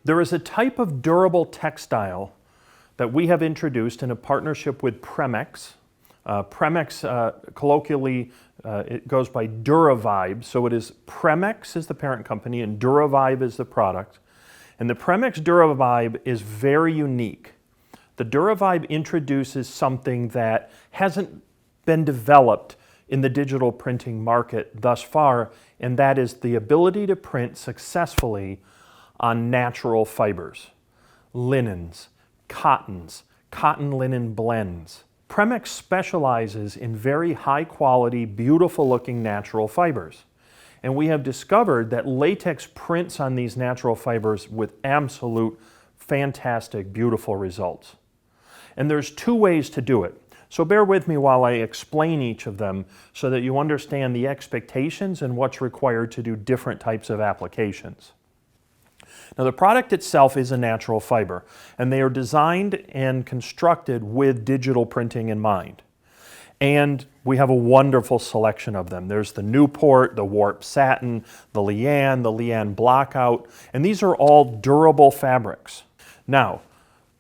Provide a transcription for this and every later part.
There is a type of durable textile that we have introduced in a partnership with PreMex. PreMex, colloquially, it goes by DuraVibe, so it is PreMex is the parent company and DuraVibe is the product. And the PreMex DuraVibe is very unique. The DuraVibe introduces something that hasn't been developed in the digital printing market thus far, and that is the ability to print successfully on natural fibers, linens, cottons, cotton-linen blends. PreMex specializes in very high-quality, beautiful-looking natural fibers. And we have discovered that latex prints on these natural fibers with absolute fantastic, beautiful results. And there's two ways to do it. So bear with me while I explain each of them so that you understand the expectations and what's required to do different types of applications. Now, the product itself is a natural fiber, and they are designed and constructed with digital printing in mind. And we have a wonderful selection of them. There's the Newport, the Warp Satin, the Liane Blockout, and these are all durable fabrics. Now,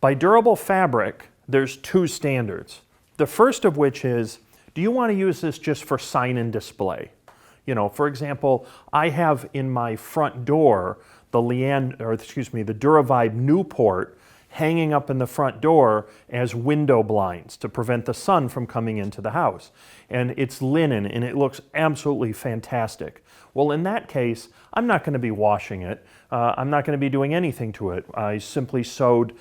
by durable fabric, there's two standards. The first of which is, do you want to use this just for sign and display? You know, for example, I have in my front door the DuraVibe Newport hanging up in the front door as window blinds to prevent the sun from coming into the house. And it's linen and it looks absolutely fantastic. Well, in that case, I'm not going to be washing it. I'm not going to be doing anything to it. I simply sewed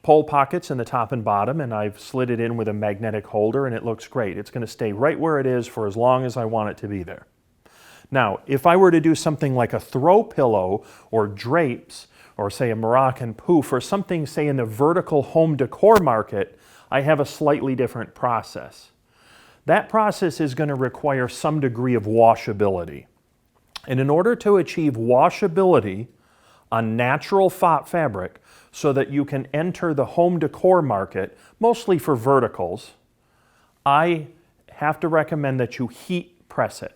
pole pockets in the top and bottom, and I've slid it in with a magnetic holder, and it looks great. It's going to stay right where it is for as long as I want it to be there. Now, if I were to do something like a throw pillow or drapes, or say a Moroccan poof, or something, say, in the vertical home decor market, I have a slightly different process. That process is going to require some degree of washability. And in order to achieve washability on natural fabric so that you can enter the home decor market, mostly for verticals, I have to recommend that you heat press it.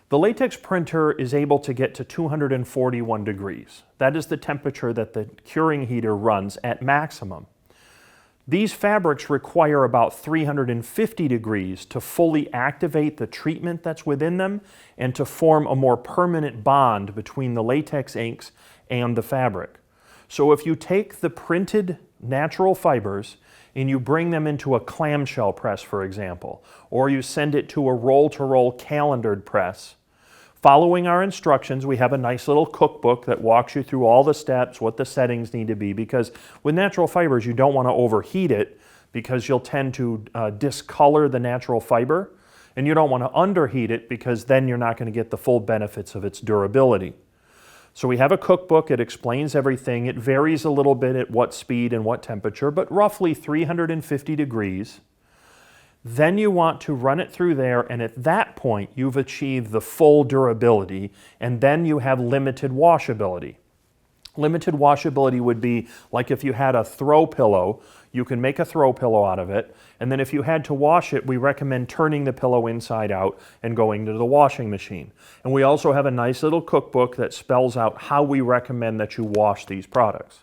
The latex printer is able to get to 241 degrees. That is the temperature that the curing heater runs at maximum. These fabrics require about 350 degrees to fully activate the treatment that's within them and to form a more permanent bond between the latex inks and the fabric. So if you take the printed natural fibers and you bring them into a clamshell press, for example, or you send it to a roll-to-roll calendared press, following our instructions, we have a nice little cookbook that walks you through all the steps, what the settings need to be, because with natural fibers, you don't want to overheat it because you'll tend to discolor the natural fiber, and you don't want to underheat it because then you're not going to get the full benefits of its durability. So we have a cookbook, it explains everything. It varies a little bit at what speed and what temperature, but roughly 350 degrees. Then you want to run it through there, and at that point you've achieved the full durability, and then you have limited washability. Limited washability would be like if you had a throw pillow, you can make a throw pillow out of it, and then if you had to wash it, we recommend turning the pillow inside out and going to the washing machine. And we also have a nice little cookbook that spells out how we recommend that you wash these products.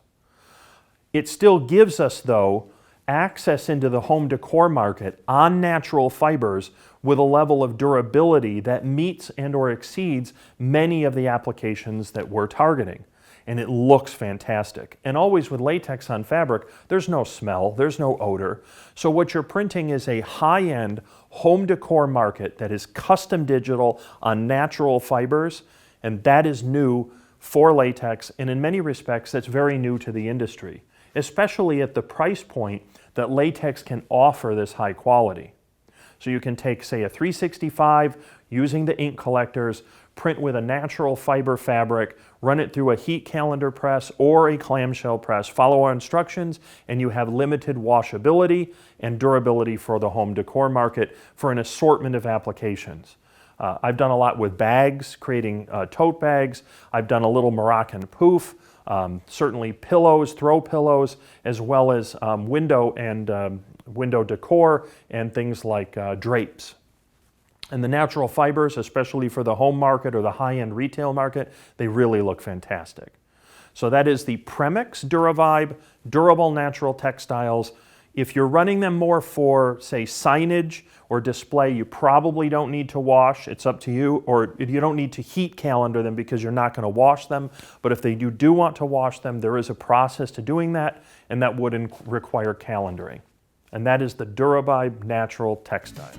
It still gives us, though, access into the home decor market on natural fibers with a level of durability that meets and or exceeds many of the applications that we're targeting. And it looks fantastic. And always with latex on fabric, there's no smell, there's no odor. So what you're printing is a high-end home decor market that is custom digital on natural fibers, and that is new for latex, and in many respects, that's very new to the industry, especially at the price point that latex can offer this high quality. So you can take, say, a 365 using the ink collectors, print with a natural fiber fabric, run it through a heat calendar press or a clamshell press, follow our instructions, and you have limited washability and durability for the home decor market for an assortment of applications. I've done a lot with bags, creating tote bags. I've done a little Moroccan poof, certainly pillows, throw pillows, as well as window decor and things like drapes. And the natural fibers, especially for the home market or the high-end retail market, they really look fantastic. So that is the PreMex DuraVibe Durable Natural Textiles. If you're running them more for, say, signage or display, you probably don't need to wash. It's up to you. Or you don't need to heat calendar them because you're not going to wash them. But if you do want to wash them, there is a process to doing that, and that would require calendaring. And that is the DuraVibe Natural Textile.